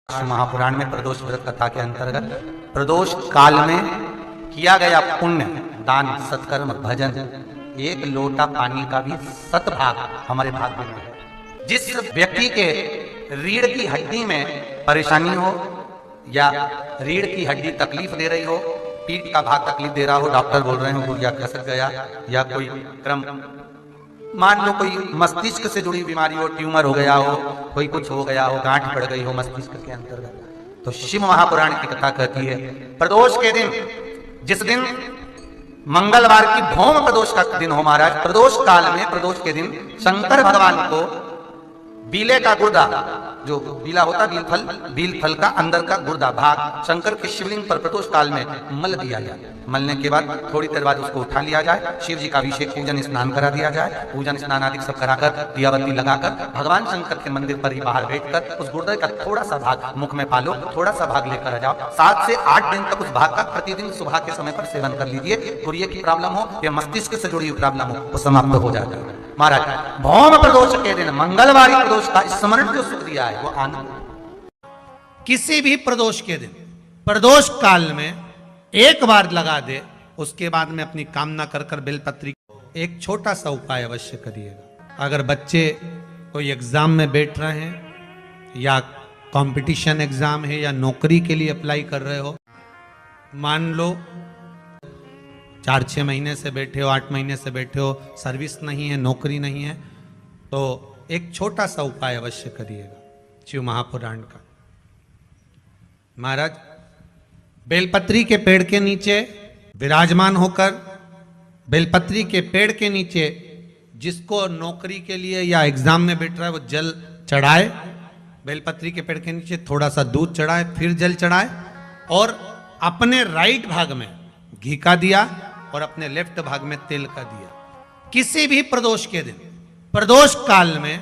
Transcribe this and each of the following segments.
महापुराण में प्रदोष व्रत कथा के अंतर्गत प्रदोष काल में किया गया पुण्य दान सत्कर्म भजन एक लोटा पानी का भी सतभाग हमारे भाग्य में है। जिस व्यक्ति के रीढ़ की हड्डी में परेशानी हो या रीढ़ की हड्डी तकलीफ दे रही हो, पीठ का भाग तकलीफ दे रहा हो, डॉक्टर बोल रहे हो या खसक गया या कोई क्रम, मान लो कोई मस्तिष्क से जुड़ी बीमारी हो, ट्यूमर हो गया हो, कोई कुछ हो गया हो, गांठ पड़ गई हो मस्तिष्क के अंतर्गत, तो शिव महापुराण की कथा कहती है प्रदोष के दिन, जिस दिन मंगलवार की भौम प्रदोष का दिन हो महाराज, प्रदोष काल में प्रदोष के दिन शंकर भगवान को बीले का गुर्दा, जो बीला होता बील फल का अंदर का गुर्दा भाग शंकर के शिवलिंग पर प्रदोष काल में मल दिया जाए। मलने के बाद थोड़ी देर बाद उसको उठा लिया जाए, शिव जी का अभिषेक पूजन स्नान करा दिया जाए, पूजन स्नान आदि सब कराकर दियावती लगाकर भगवान शंकर के मंदिर पर ही बाहर बैठकर उस गुर्दे का थोड़ा सा भाग मुख में पालो, थोड़ा सा भाग लेकर आ जाओ। 7 से 8 दिन तक उस भाग का प्रतिदिन सुबह के समय पर सेवन कर लीजिए। गुर्दे की प्रॉब्लम हो या मस्तिष्क से जुड़ी हुई प्रॉब्लम हो वो समाप्त हो जाता है महाराज। भौम प्रदोष के दिन मंगलवारी प्रदोष का स्मरण जो सुख दिया है वो आनंद। किसी भी प्रदोष के दिन प्रदोष काल में एक बार लगा दे, उसके बाद में अपनी कामना कर कर बेलपत्री एक छोटा सा उपाय अवश्य करिएगा। अगर बच्चे कोई एग्जाम में बैठ रहे हैं या कंपटीशन एग्जाम है या नौकरी के लिए अप्लाई कर रहे हो, मान लो 4-6 महीने से बैठे हो, 8 महीने से बैठे हो, सर्विस नहीं है, नौकरी नहीं है, तो एक छोटा सा उपाय अवश्य करिएगा शिव महापुराण का। महाराज बेलपत्री के पेड़ के नीचे विराजमान होकर, बेलपत्री के पेड़ के नीचे जिसको नौकरी के लिए या एग्जाम में बैठ रहा है वो जल चढ़ाए, बेलपत्री के पेड़ के नीचे थोड़ा सा दूध चढ़ाए, फिर जल चढ़ाए और अपने राइट भाग में घी का दिया और अपने लेफ्ट भाग में तेल का दिया। किसी भी प्रदोष के दिन प्रदोष काल में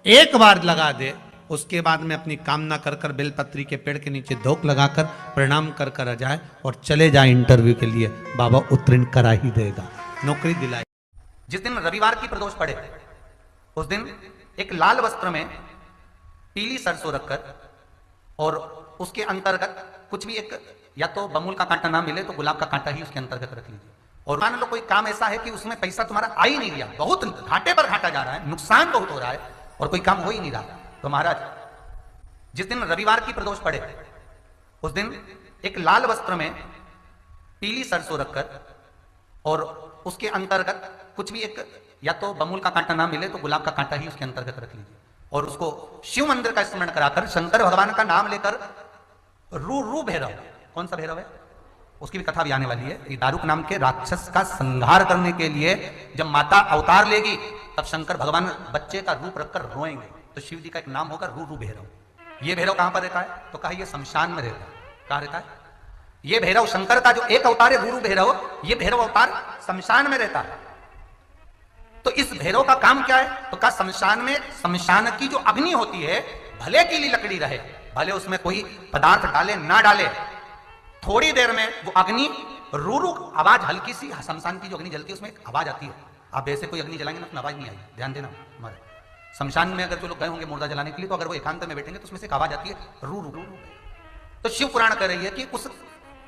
एक बार लगा दे, उसके बाद में अपनी कामना कर कर बेलपत्री के पेड़ के नीचे धोख लगाकर प्रणाम कर कर आ जाए और चले जाए इंटरव्यू के लिए, बाबा उत्तीर्ण करा ही देगा, नौकरी दिलाई। जिस दिन रविवार की प्रदोष पड़े उस दिन एक लाल वस्त्र में पीली सरसों रखकर और उसके अंतर्गत कुछ भी एक, या तो बमूल का कांटा ना मिले तो गुलाब का कांटा ही उसके अंतर्गत रख लीजिए। और मान लो कोई काम ऐसा है कि उसमें पैसा तुम्हारा आ ही नहीं रहा, बहुत घाटे पर घाटा जा रहा है, नुकसान बहुत हो रहा है और कोई काम हो ही नहीं रहा, तो महाराज जिस दिन रविवार की प्रदोष पड़े उस दिन एक लाल वस्त्र में पीली सरसों रखकर और उसके अंतर्गत कुछ भी एक, या तो बमूल का कांटा ना मिले तो गुलाब का कांटा ही उसके अंतर्गत रख लीजिए और उसको शिव मंदिर का स्मरण कराकर शंकर भगवान का नाम लेकर रू भैरव, कौन सा भैरव है उसकी भी कथा भी आने वाली है। ये दारुक नाम के राक्षस का संहार करने के लिए जब माता अवतार लेगी तब शंकर भगवान बच्चे का रूप रखकर रोएंगे, तो शिव जी का एक नाम होगा रू भैरव। ये भैरव कहां पर रहता है तो कहा ये शमशान में रहता है। कहां रहता है ये भैरव? शंकर का जो एक अवतार है रू भैरव, ये भैरव अवतार शमशान में रहता है। तो इस भैरव का काम क्या है तो कहा शमशान में, शमशान की जो अग्नि होती है भले की लकड़ी रहे, भले उसमें कोई पदार्थ डाले ना डाले, थोड़ी देर में वो अग्नि रू आवाज, हल्की सी शमशान की जो अग्नि जलती है उसमें एक आवाज आती है। आप वैसे कोई अग्नि जलाएंगे ना तो आवाज नहीं आएगी, ध्यान देना। हमारे शमशान में अगर जो लोग गए होंगे मुर्दा जलाने के लिए, तो अगर वो एकांत में बैठेंगे तो उसमें से एक आवाज आती है रू रू। तो शिव पुराण कह रही है कि उस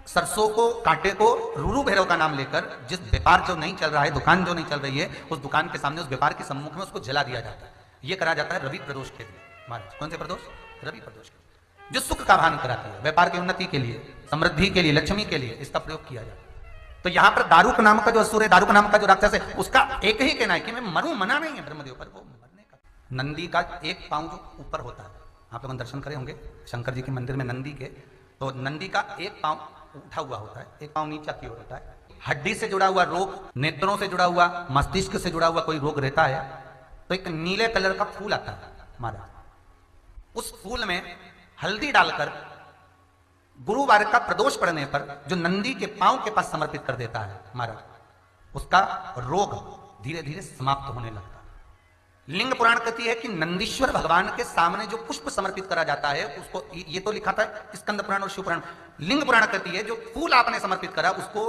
सरसों को, कांटे को रू भैरव का नाम लेकर जिस व्यापार जो नहीं चल रहा है, दुकान जो नहीं चल रही है, उस दुकान के सामने, उस व्यापार के सम्मुख में उसको जला दिया जाता है। ये करा जाता है रवि प्रदोष के दिन महाराज। कौन से प्रदोष? रवि प्रदोष के, जो सुख का भान कराती है, व्यापार की उन्नति के लिए, समृद्धि के लिए, लक्ष्मी के लिए इसका प्रयोग किया जाता है। तो यहां पर दारुक नाम का जो असुर है, दारुक नाम का जो राक्षस है, उसका एक ही कहना है कि मैं मरूं, मना नहीं है ब्रह्मदेव पर, वो मरने का। नंदी का एक पांव जो ऊपर होता है, आप लोग दर्शन करे होंगे शंकर जी के मंदिर में नंदी के, तो नंदी का एक पांव उठा हुआ होता है, एक पांव नीचा की ओर होता है। हड्डी से जुड़ा हुआ रोग, नेत्रों से जुड़ा हुआ, मस्तिष्क से जुड़ा हुआ कोई रोग रहता है तो एक नीले कलर का फूल आता है महाराज, उस फूल में हल्दी डालकर गुरुवार का प्रदोष पड़ने पर जो नंदी के पांव के पास समर्पित कर देता है महाराज, उसका रोग धीरे धीरे समाप्त होने लगता है। लिंग पुराण कहती है कि नंदीश्वर भगवान के सामने जो पुष्प समर्पित करा जाता है उसको, ये तो लिखा था स्कंद पुराण और शिव पुराण, लिंग पुराण कहती है जो फूल आपने समर्पित करा उसको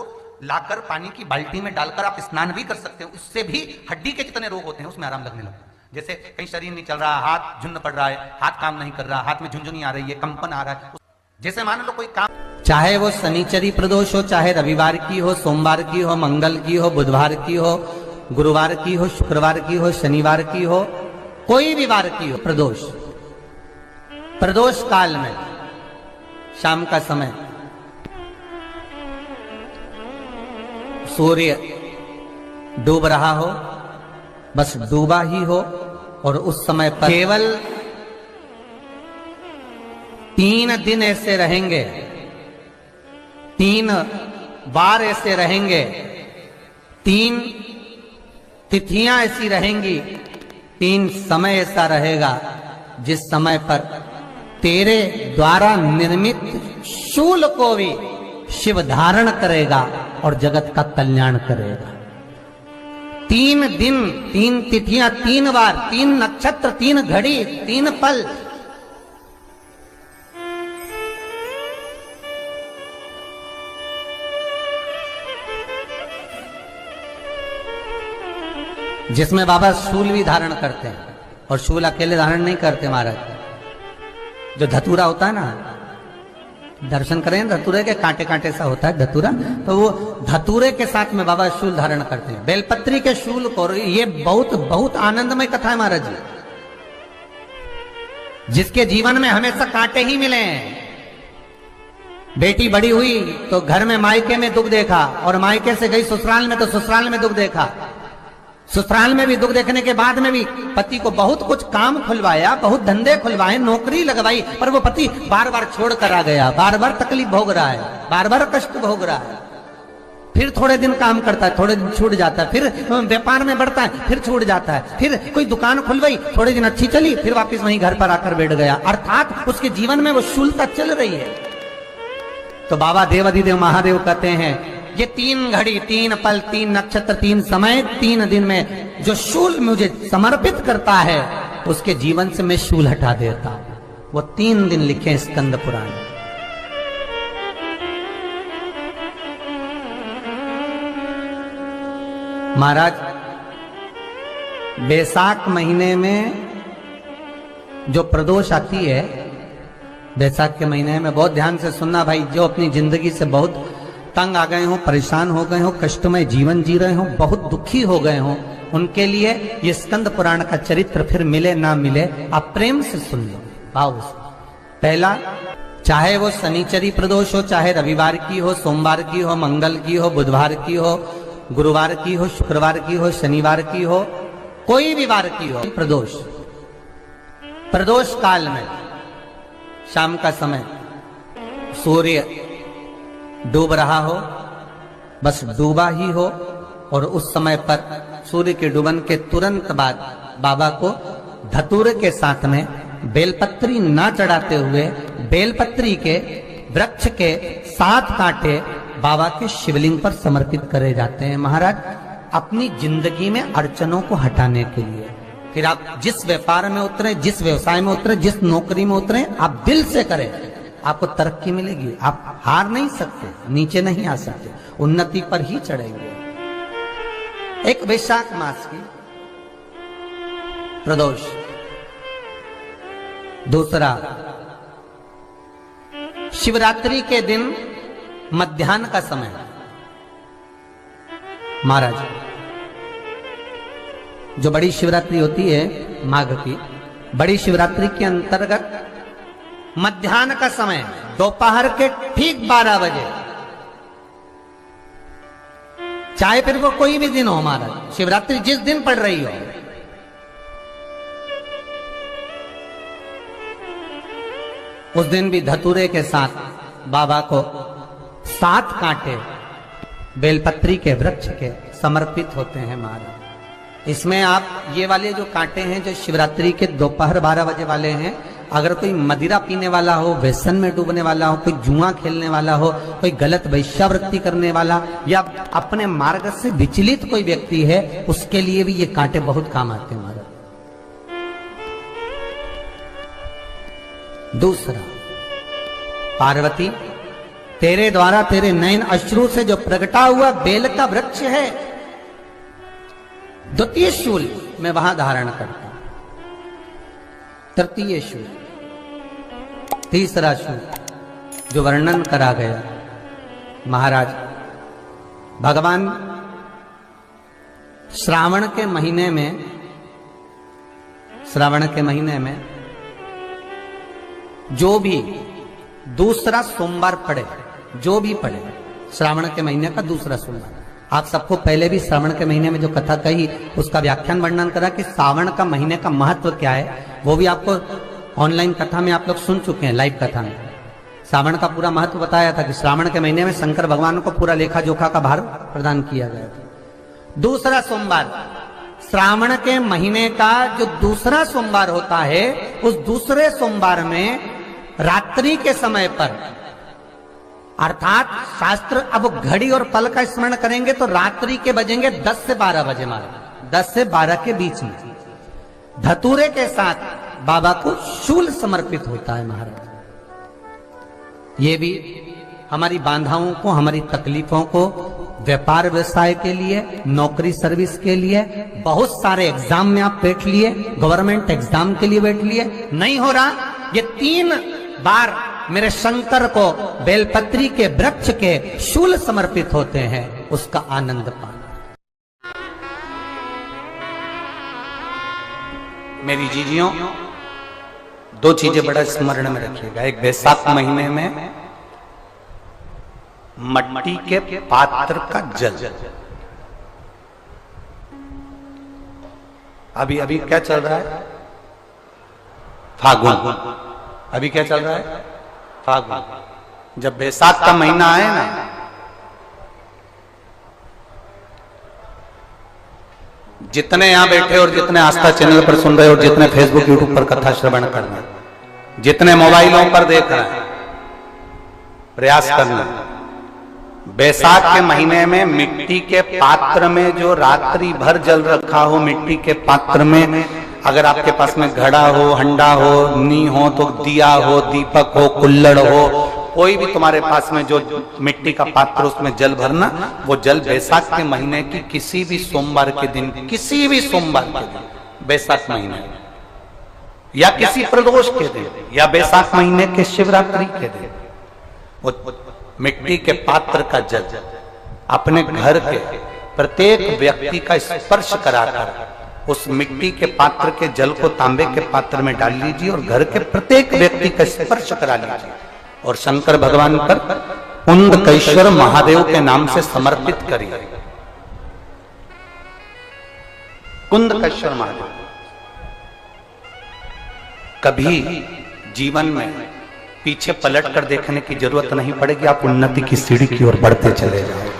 लाकर पानी की बाल्टी में डालकर आप स्नान भी कर सकते हो, उससे भी हड्डी के जितने रोग होते हैं उसमें आराम लगने लगता है। जैसे कहीं शरीर नहीं चल रहा, हाथ झुन्न पड़ रहा है, हाथ काम नहीं कर रहा, हाथ में झुंझुनी आ रही है, कंपन आ रहा है, जैसे मान लो कोई काम, चाहे वो शनिचरी प्रदोष हो, चाहे रविवार की हो, सोमवार की हो, मंगल की हो, बुधवार की हो, गुरुवार की हो, शुक्रवार की हो, शनिवार की हो, कोई भी वार की हो, प्रदोष काल में शाम का समय सूर्य डूब रहा हो, बस डूबा ही हो, और उस समय पर केवल 3 दिन ऐसे रहेंगे, 3 बार ऐसे रहेंगे, 3 तिथियां ऐसी रहेंगी, 3 समय ऐसा रहेगा जिस समय पर तेरे द्वारा निर्मित शूल को भी शिव धारण करेगा और जगत का कल्याण करेगा। 3 दिन, 3 तिथियां, 3 बार, 3 नक्षत्र, 3 घड़ी, 3 पल, जिसमें बाबा शूल भी धारण करते हैं, और शूल अकेले धारण नहीं करते महाराज, जो धतूरा होता है ना, दर्शन करें धतूरे के, कांटे कांटे सा होता है धतूरा, तो वो धतूरे के साथ में बाबा शूल धारण करते हैं, बेलपत्री के शूल को। ये बहुत बहुत आनंदमय कथा है महाराज जी, जिसके जीवन में हमेशा कांटे ही मिले हैं। बेटी बड़ी हुई तो घर में मायके में दुख देखा, और मायके से गई ससुराल में तो ससुराल में दुख देखा, ससुराल में भी दुख देखने के बाद में भी पति को बहुत कुछ काम खुलवाया, बहुत धंधे खुलवाए, नौकरी लगवाई, पर वो पति बार बार छोड़ कर आ गया, बार बार तकलीफ भोग रहा है, बार बार कष्ट भोग रहा है। फिर थोड़े दिन काम करता है, थोड़े दिन छूट जाता है, फिर व्यापार में बढ़ता है, फिर छूट जाता है, फिर कोई दुकान खुलवाई, थोड़े दिन अच्छी चली, फिर वापस वहीं घर पर आकर बैठ गया, अर्थात उसके जीवन में वो शूलता चल रही है। तो बाबा देवाधिदेव महादेव कहते हैं, ये 3 घड़ी, 3 पल, 3 नक्षत्र, 3 समय, 3 दिन में जो शूल मुझे समर्पित करता है, उसके जीवन से मैं शूल हटा देता हूं। वो 3 दिन लिखे स्कंद पुराण। महाराज, बैसाख महीने में जो प्रदोष आती है, बैसाख के महीने में बहुत ध्यान से सुनना भाई, जो अपनी जिंदगी से बहुत तंग आ गए हो, परेशान हो गए हो, कष्टमय जीवन जी रहे हो, बहुत दुखी हो गए हो, उनके लिए ये स्कंद पुराण का चरित्र फिर मिले ना मिले, आप प्रेम से सुन लो भाव से। पहला, चाहे वो शनिचरी प्रदोष हो, चाहे रविवार की हो, सोमवार की हो, मंगल की हो, बुधवार की हो, गुरुवार की हो, शुक्रवार की हो, शनिवार की हो, कोई भी वार की हो, प्रदोष काल में शाम का समय सूर्य डूब रहा हो, बस डूबा ही हो, और उस समय पर सूर्य के डूबन के तुरंत बाद बाबा को धतूरे के साथ में बेलपत्री ना चढ़ाते हुए, बेलपत्री के वृक्ष के 7 कांटे बाबा के शिवलिंग पर समर्पित करे जाते हैं महाराज, अपनी जिंदगी में अड़चनों को हटाने के लिए। फिर आप जिस व्यापार में उतरे, जिस व्यवसाय में उतरे, जिस नौकरी में उतरे, आप दिल से करें, आपको तरक्की मिलेगी। आप हार नहीं सकते, नीचे नहीं आ सकते, उन्नति पर ही चढ़ेंगे। एक वैशाख मास की प्रदोष, दूसरा शिवरात्रि के दिन मध्याह्न का समय महाराज, जो बड़ी शिवरात्रि होती है माघ की, बड़ी शिवरात्रि के अंतर्गत मध्याह्न का समय, दोपहर के ठीक 12 बजे, चाहे फिर वो कोई भी दिन हो हमारा, शिवरात्रि जिस दिन पड़ रही हो, उस दिन भी धतूरे के साथ बाबा को 7 कांटे बेलपत्री के वृक्ष के समर्पित होते हैं महाराज। इसमें आप ये वाले जो कांटे हैं, जो शिवरात्रि के दोपहर 12 बजे वाले हैं, अगर कोई मदिरा पीने वाला हो, व्यसन में डूबने वाला हो, कोई जुआ खेलने वाला हो, कोई गलत वैश्यावृत्ति करने वाला, या अपने मार्ग से विचलित कोई व्यक्ति है, उसके लिए भी ये कांटे बहुत काम आते हैं महाराज। दूसरा, पार्वती, तेरे द्वारा तेरे नयन अश्रु से जो प्रगटा हुआ बेल का वृक्ष है, द्वितीय शूल मैं वहां धारण करता हूं। तृतीय शूल, तीसरा शूल जो वर्णन करा गया, महाराज भगवान श्रावण के महीने में जो भी दूसरा सोमवार पड़े, जो भी पड़े श्रावण के महीने का दूसरा सोमवार, आप सबको पहले भी श्रावण के महीने में जो कथा कही उसका व्याख्यान वर्णन करा कि श्रावण का महीने का महत्व क्या है, वो भी आपको ऑनलाइन कथा में आप लोग सुन चुके हैं, लाइव कथा में श्रावण का पूरा महत्व बताया था कि श्रावण के महीने में शंकर भगवान को पूरा लेखा जोखा का भार प्रदान किया गया था। दूसरा सोमवार, श्रावण के महीने का जो दूसरा सोमवार होता है, उस दूसरे सोमवार में रात्रि के समय पर, अर्थात शास्त्र अब घड़ी और पल का स्मरण करेंगे तो रात्रि के बजेंगे 10 से 12 बजे, महाराज 10 से 12 के बीच में धतूरे के साथ बाबा को शूल समर्पित होता है। महाराज ये भी हमारी बाधाओं को, हमारी तकलीफों को, व्यापार व्यवसाय के लिए, नौकरी सर्विस के लिए, बहुत सारे एग्जाम में आप बैठ लिए, गवर्नमेंट एग्जाम के लिए बैठ लिए, नहीं हो रहा, ये 3 बार मेरे शंकर को बेलपत्री के वृक्ष के शूल समर्पित होते हैं, उसका आनंद पाना। मेरी जीजियों, 2 चीजें बड़ा स्मरण में रखिएगा। एक, बैसाख महीने में मट्टी के पात्र का जल, अभी क्या चल रहा है? फागुन। अभी क्या चल रहा है? फागुन। जब बैसाख का महीना आए ना, जितने यहां बैठे और जितने आस्था चैनल पर सुन रहे और जितने फेसबुक यूट्यूब पर कथा श्रवण कर रहे हैं, जितने मोबाइलों पर देख रहे हैं, प्रयास करना, बैसाख के महीने में मिट्टी के पात्र में जो रात्रि भर जल रखा हो, मिट्टी के पात्र में, अगर आपके पास में घड़ा हो, हंडा हो, नी हो, तो दिया हो, दीपक हो, कुल्लड़ हो, कोई भी तुम्हारे पास में जो मिट्टी का पात्र, उसमें जल भरना। वो जल बैसाख के महीने की किसी भी सोमवार के दिन, किसी भी सोमवार के दिन, बैसाख महीने या किसी प्रदोष के दिन या बैसाख महीने के शिवरात्रि के दिन, वो मिट्टी के पात्र का जल अपने घर के प्रत्येक व्यक्ति का स्पर्श कराकर उस मिट्टी के पात्र के जल को तांबे के पात्र में डाल लीजिए और घर के प्रत्येक व्यक्ति का स्पर्श करा लीजिए और शंकर भगवान पर कुंदकेश्वर महादेव के नाम से समर्पित करिए। कुंदकेश्वर महादेव, कभी जीवन में पीछे पलट कर देखने की जरूरत नहीं पड़ेगी, आप उन्नति की सीढ़ी की ओर बढ़ते चले जाओगे।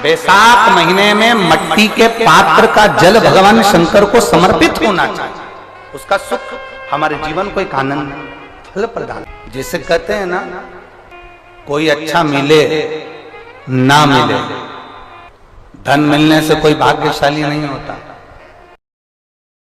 बैसाख महीने में मट्टी के पात्र का जल भगवान शंकर को समर्पित होना चाहिए, उसका सुख हमारे जीवन को एक आनंद फल प्रदान। जैसे कहते हैं ना, कोई अच्छा मिले ना मिले, धन मिलने से कोई भाग्यशाली नहीं होता,